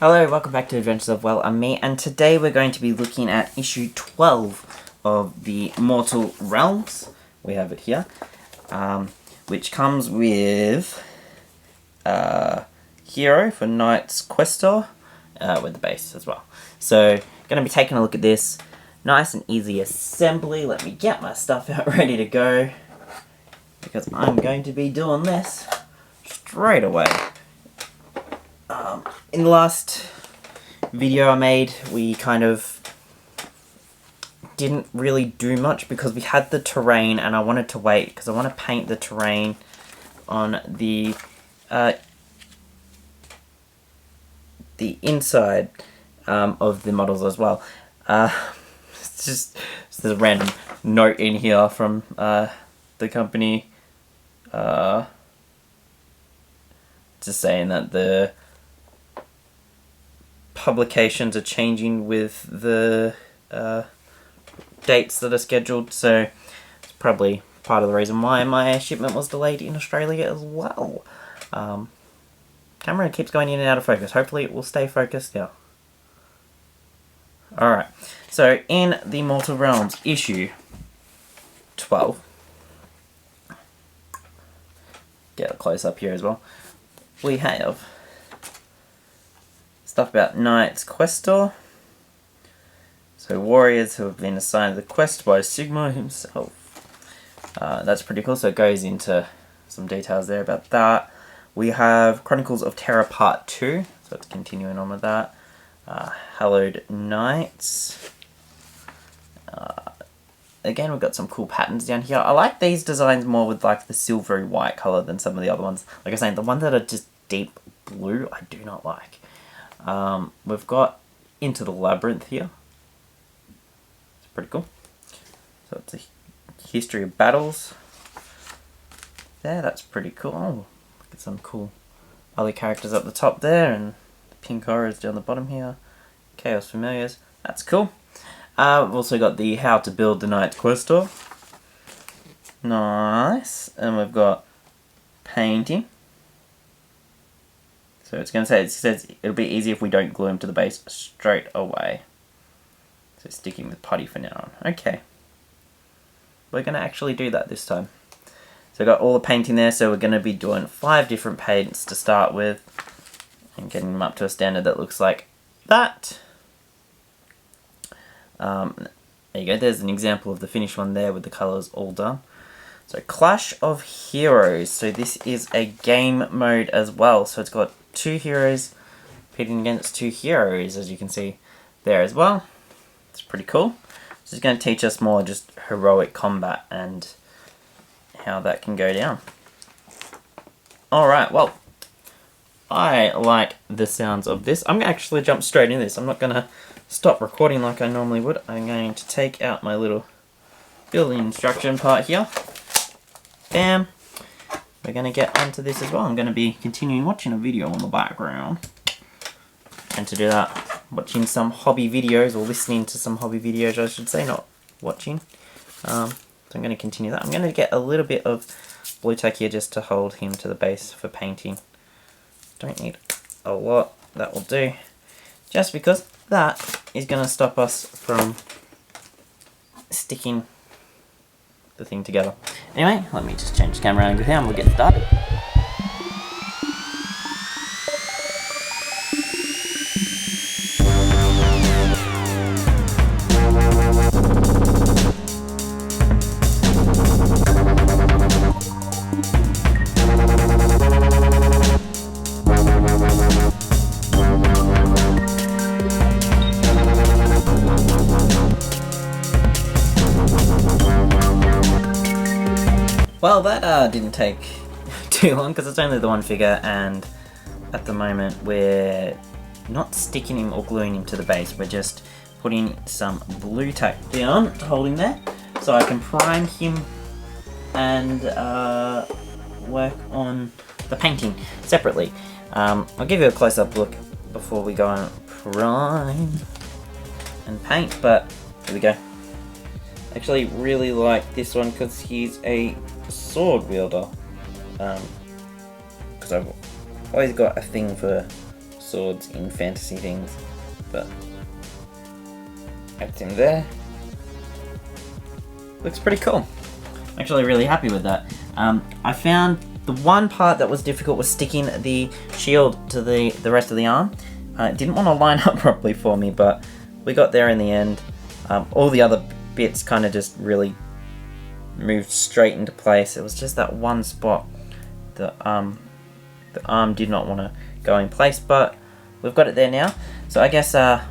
Hello, welcome back to Adventures of Well and Me, and today we're going to be looking at issue 12 of the Mortal Realms. We have it here, which comes with Hero for Knight's Questor, with the base as well. So, going to be taking a look at this. Nice and easy assembly. Let me get my stuff out ready to go, because I'm going to be doing this straight away. In the last video I made, we kind of didn't really do much because we had the terrain, and I wanted to wait because I want to paint the terrain on the inside of the models as well. It's just there's a random note in here from the company just saying that the publications are changing with the dates that are scheduled, so it's probably part of the reason why my shipment was delayed in Australia as well. Camera keeps going in and out of focus. Hopefully it will stay focused now. Alright, so in the Mortal Realms issue 12, get a close up here as well, we have stuff about Knight's Questor. So warriors who have been assigned the quest by Sigmar himself. That's pretty cool, so it goes into some details there about that. We have Chronicles of Terror Part 2, so it's continuing on with that. Hallowed Knights. Again, we've got some cool patterns down here. I like these designs more with like the silvery white colour than some of the other ones. Like I was saying, the ones that are just deep blue, I do not like. We've got Into the Labyrinth here. It's pretty cool. So it's a history of battles. There, that's pretty cool. Oh, look at some cool other characters up the top there, and the pink horrors down the bottom here. Chaos Familiars. That's cool. We've also got the How to Build the Knight's Questor. Nice. And we've got painting. So it's going to say, it says it'll be easy if we don't glue them to the base straight away. So sticking with putty for now on. Okay. We're going to actually do that this time. So we've got all the painting there, so we're going to be doing 5 different paints to start with. And getting them up to a standard that looks like that. There you go, there's an example of the finished one there with the colours all done. So Clash of Heroes. So this is a game mode as well. So it's got 2 heroes pitting against 2 heroes, as you can see there as well. It's pretty cool. This is going to teach us more just heroic combat and how that can go down. Alright, well, I like the sounds of this. I'm going to actually jump straight into this. I'm not going to stop recording like I normally would. I'm going to take out my little building instruction part here. Bam. We're going to get onto this as well. I'm going to be continuing watching a video on the background. And to do that, watching some hobby videos, or listening to some hobby videos, I should say, not watching. So I'm going to continue that. I'm going to get a little bit of blue tack here just to hold him to the base for painting. Don't need a lot. That will do. Just because that is going to stop us from sticking the thing together. Anyway, let me just change the camera angle here and we'll get started. Well, that didn't take too long because it's only the one figure, and at the moment we're not sticking him or gluing him to the base. We're just putting some blue tack down to hold him there so I can prime him and work on the painting separately. I'll give you a close-up look before we go and prime and paint, but here we go. I actually really like this one because he's a sword wielder, because I've always got a thing for swords in fantasy things, but that's him there. Looks pretty cool. I'm actually really happy with that. I found the one part that was difficult was sticking the shield to the rest of the arm. It didn't want to line up properly for me, but we got there in the end. All the other bits kind of just really moved straight into place. It was just that one spot that the arm did not want to go in place, but we've got it there now. So I guess our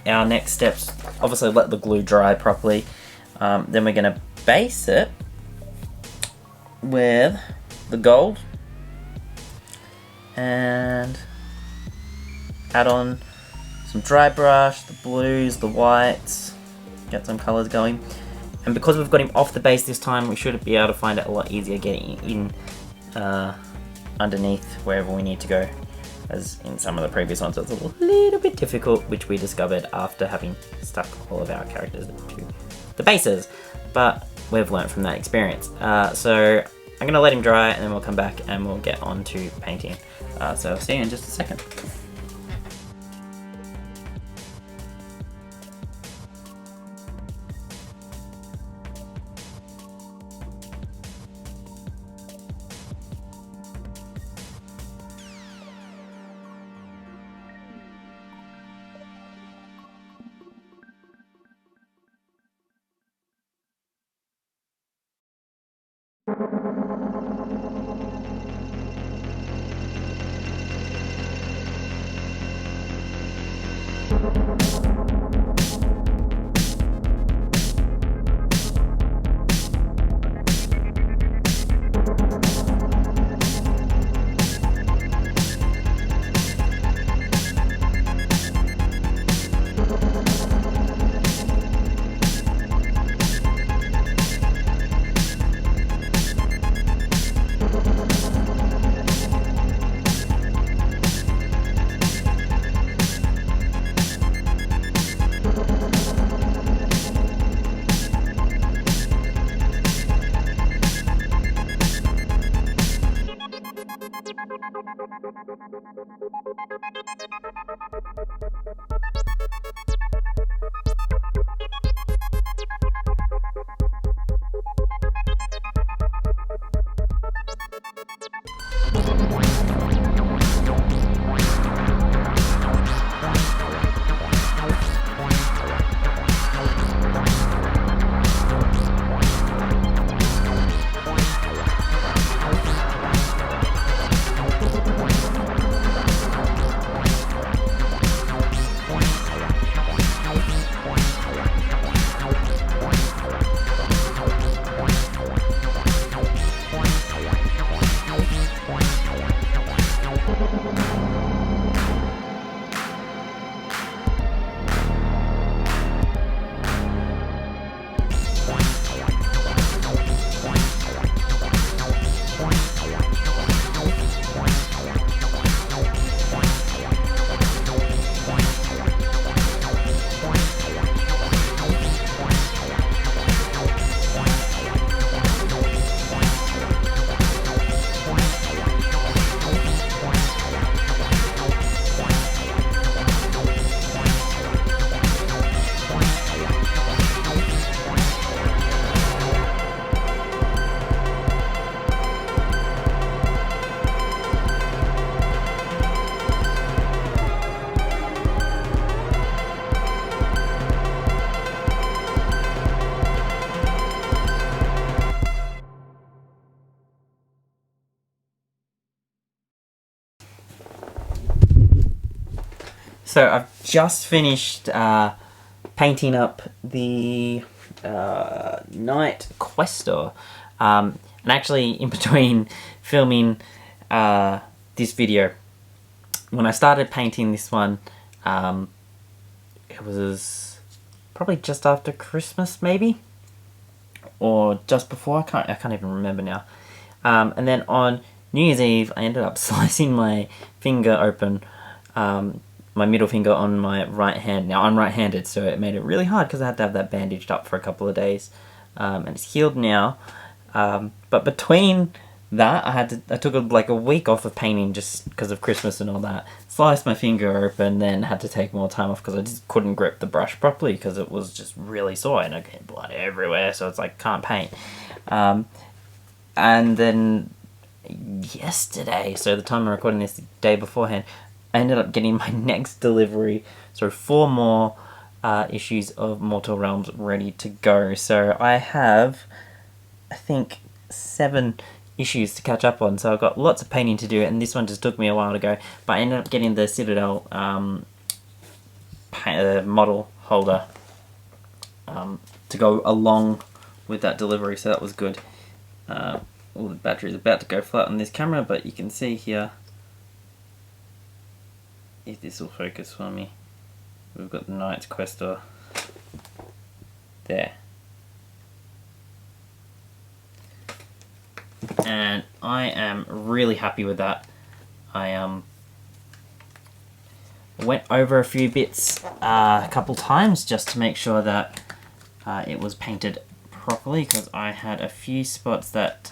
next steps, obviously let the glue dry properly. Then we're going to base it with the gold and add on some dry brush, the blues, the whites, get some colours going. And because we've got him off the base this time, we should be able to find it a lot easier getting in underneath wherever we need to go, as in some of the previous ones it was a little bit difficult, which we discovered after having stuck all of our characters to the bases, but we've learnt from that experience. So I'm going to let him dry and then we'll come back and we'll get on to painting. So I'll see you in just a second. So I've just finished painting up the Night Questor, and actually in between filming this video, when I started painting this one, it was probably just after Christmas maybe, or just before, I can't even remember now. And then on New Year's Eve I ended up slicing my finger open, my middle finger on my right hand. Now I'm right-handed, so it made it really hard because I had to have that bandaged up for a couple of days, and it's healed now. But between that, I took like a week off of painting just because of Christmas and all that. sliced my finger open, then had to take more time off because I just couldn't grip the brush properly because it was just really sore and I get blood everywhere, so it's like can't paint. And then yesterday, so the time I'm recording this, the day beforehand, I ended up getting my next delivery, so 4 more issues of Mortal Realms ready to go. So I have, I think, 7 issues to catch up on, so I've got lots of painting to do, and this one just took me a while to go, but I ended up getting the Citadel model holder to go along with that delivery, so that was good. All the battery's about to go flat on this camera, but you can see here, if this will focus for me, we've got the Knight's Questor there. And I am really happy with that. I went over a few bits a couple times just to make sure that it was painted properly, because I had a few spots that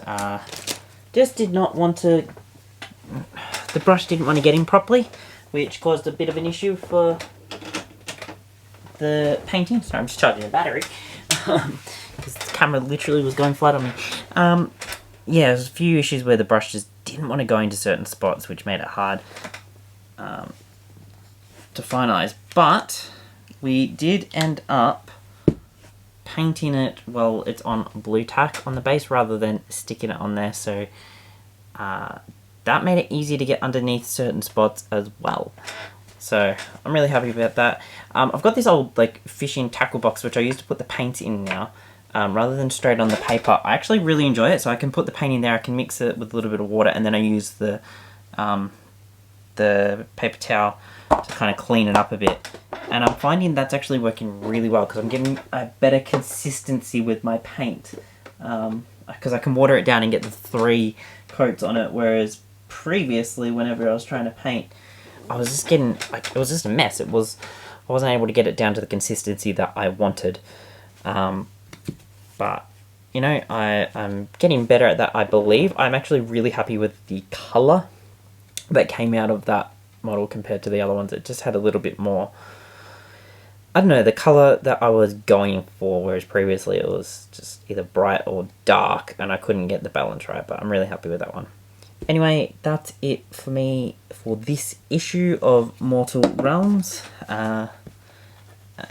just did not want to, the brush didn't want to get in properly, which caused a bit of an issue for the painting. Sorry, I'm just charging the battery because the camera literally was going flat on me. Yeah, there's a few issues where the brush just didn't want to go into certain spots, which made it hard to finalise. But we did end up painting it, well, it's on blue tack on the base rather than sticking it on there, so that made it easy to get underneath certain spots as well. So I'm really happy about that. I've got this old like fishing tackle box which I used to put the paint in now. Rather than straight on the paper. I actually really enjoy it, so I can put the paint in there, I can mix it with a little bit of water, and then I use the paper towel to kind of clean it up a bit. And I'm finding that's actually working really well, because I'm getting a better consistency with my paint. Because I can water it down and get the 3 coats on it, whereas previously, whenever I was trying to paint, I was just getting, like, it was just a mess. I wasn't able to get it down to the consistency that I wanted. But, you know, I'm getting better at that, I believe. I'm actually really happy with the colour that came out of that model compared to the other ones. It just had a little bit more, I don't know, the colour that I was going for, whereas previously it was just either bright or dark, and I couldn't get the balance right, but I'm really happy with that one. Anyway, that's it for me for this issue of Mortal Realms.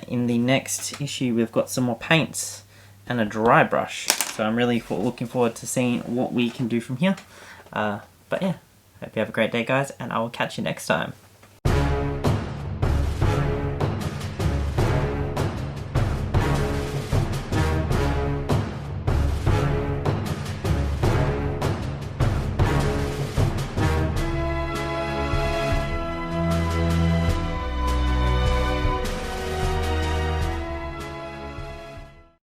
In the next issue, we've got some more paints and a dry brush, so I'm really looking forward to seeing what we can do from here. But yeah, hope you have a great day, guys, and I will catch you next time.